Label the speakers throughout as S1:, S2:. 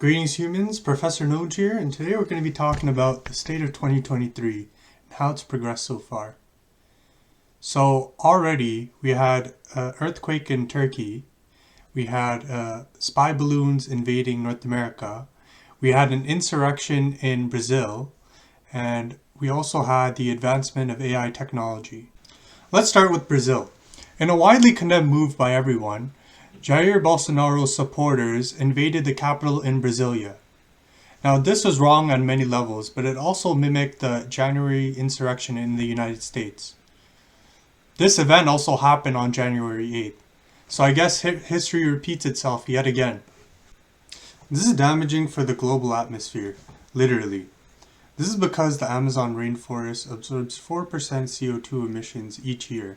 S1: Greetings humans, Professor Noj here, and today we're going to be talking about the state of 2023 and how it's progressed so far. So already we had an earthquake in Turkey, we had spy balloons invading North America, we had an insurrection in Brazil, and we also had the advancement of AI technology. Let's start with Brazil. In a widely condemned move by everyone, Jair Bolsonaro's supporters invaded the capital in Brasilia. Now, this was wrong on many levels, but it also mimicked the January insurrection in the United States. This event also happened on January 8th, so I guess history repeats itself yet again. This is damaging for the global atmosphere, literally. This is because the Amazon rainforest absorbs 4% CO2 emissions each year.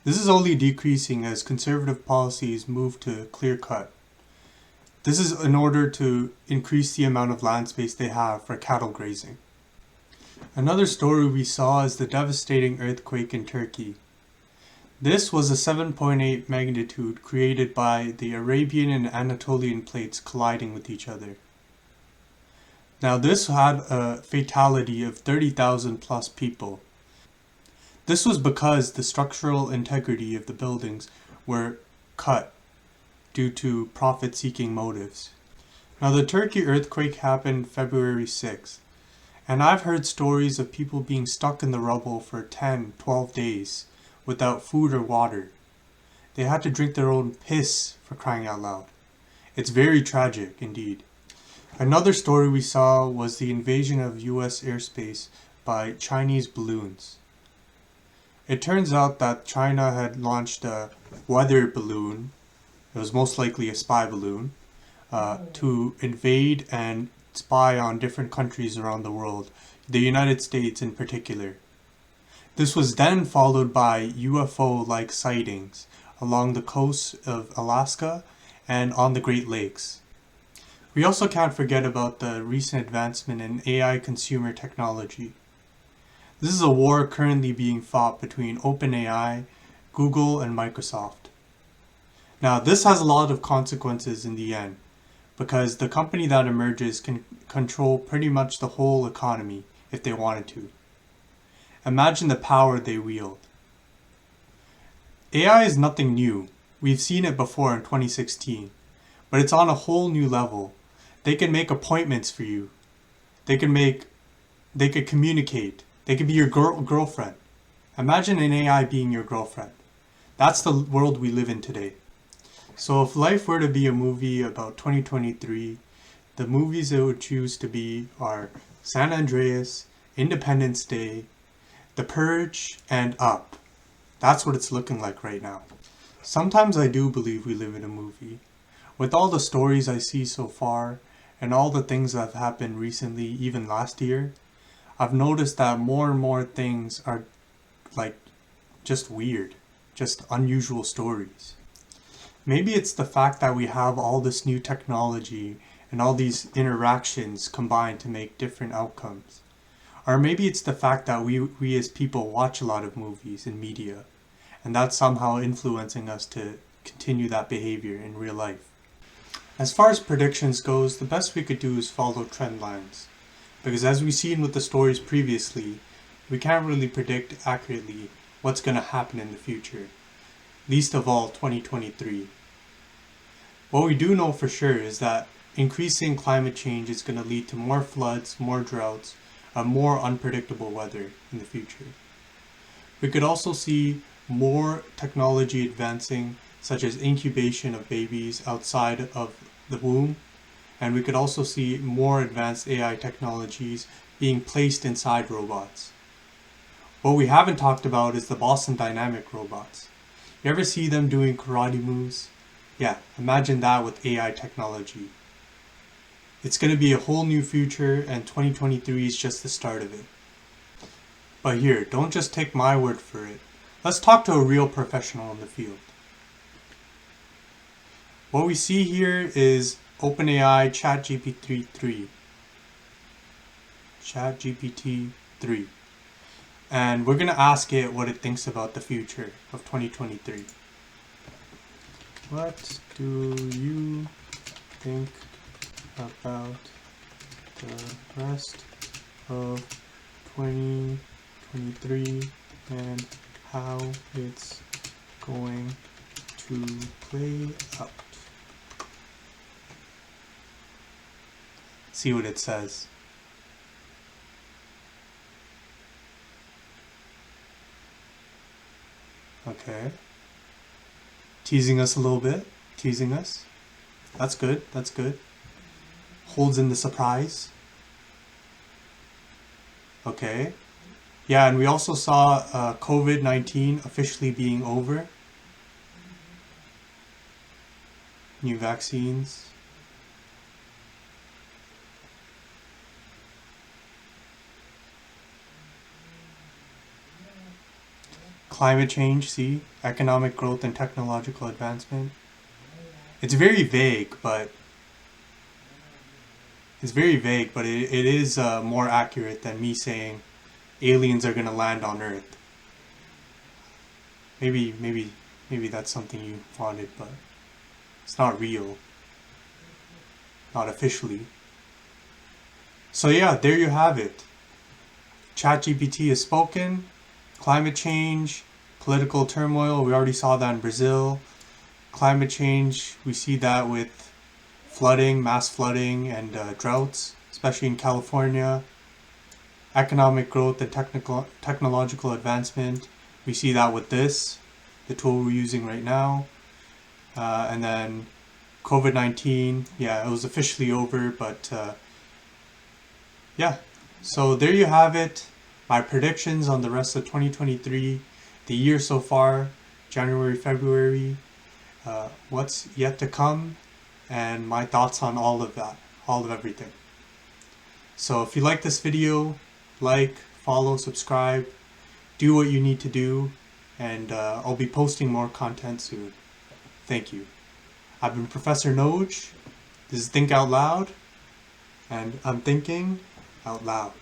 S1: This is only decreasing as conservative policies move to clear cut. This is in order to increase the amount of land space they have for cattle grazing. Another story we saw is the devastating earthquake in Turkey. This was a 7.8 magnitude created by the Arabian and Anatolian plates colliding with each other. Now this had a fatality of 30,000 plus people. This was because the structural integrity of the buildings were cut due to profit-seeking motives. Now the Turkey earthquake happened February 6th, and I've heard stories of people being stuck in the rubble for 10, 12 days without food or water. They had to drink their own piss, for crying out loud. It's very tragic indeed. Another story we saw was the invasion of US airspace by Chinese balloons. It turns out that China had launched a weather balloon, it was most likely a spy balloon, to invade and spy on different countries around the world, the United States in particular. This was then followed by UFO-like sightings along the coast of Alaska and on the Great Lakes. We also can't forget about the recent advancement in AI consumer technology. This is a war currently being fought between OpenAI, Google, and Microsoft. Now, this has a lot of consequences in the end, because the company that emerges can control pretty much the whole economy if they wanted to. Imagine the power they wield. AI is nothing new. We've seen it before in 2016, but it's on a whole new level. They can make appointments for you. They could communicate. They could be your girlfriend. Imagine an AI being your girlfriend. That's the world we live in today. So if life were to be a movie about 2023, the movies it would choose to be are San Andreas, Independence Day, The Purge, and Up. That's what it's looking like right now. Sometimes I do believe we live in a movie. With all the stories I see so far, and all the things that have happened recently, even last year, I've noticed that more and more things are like just weird, just unusual stories. Maybe it's the fact that we have all this new technology and all these interactions combined to make different outcomes. Or maybe it's the fact that we as people watch a lot of movies and media, and that's somehow influencing us to continue that behavior in real life. As far as predictions goes, the best we could do is follow trend lines. Because as we've seen with the stories previously, we can't really predict accurately what's going to happen in the future, least of all 2023. What we do know for sure is that increasing climate change is going to lead to more floods, more droughts, and more unpredictable weather in the future. We could also see more technology advancing, such as incubation of babies outside of the womb, and we could also see more advanced AI technologies being placed inside robots. What we haven't talked about is the Boston Dynamic robots. You ever see them doing karate moves? Yeah, imagine that with AI technology. It's going to be a whole new future, and 2023 is just the start of it. But here, don't just take my word for it. Let's talk to a real professional in the field. What we see here is OpenAI ChatGPT 3. ChatGPT 3. And we're going to ask it what it thinks about the future of 2023. What do you think about the rest of 2023 and how it's going to play out. See what it says. Okay. Teasing us a little bit. Teasing us. That's good. That's good. Holds in the surprise. Okay. Yeah, and we also saw COVID-19 officially being over. New vaccines. Climate change, see? Economic growth and technological advancement. It's very vague, but it is more accurate than me saying aliens are gonna land on Earth. Maybe that's something you wanted, but it's not real. Not officially. So yeah, there you have it. ChatGPT has spoken. Climate change, political turmoil, we already saw that in Brazil. Climate change, we see that with flooding, mass flooding, and droughts, especially in California. Economic growth and technological advancement, we see that with this, the tool we're using right now. And then COVID-19, yeah, it was officially over, but yeah. So there you have it. My predictions on the rest of 2023, the year so far, January, February, what's yet to come, and my thoughts on all of that, all of everything. So if you like this video, like, follow, subscribe, do what you need to do, and I'll be posting more content soon. Thank you. I've been Professor Noj. This is Think Out Loud, and I'm thinking out loud.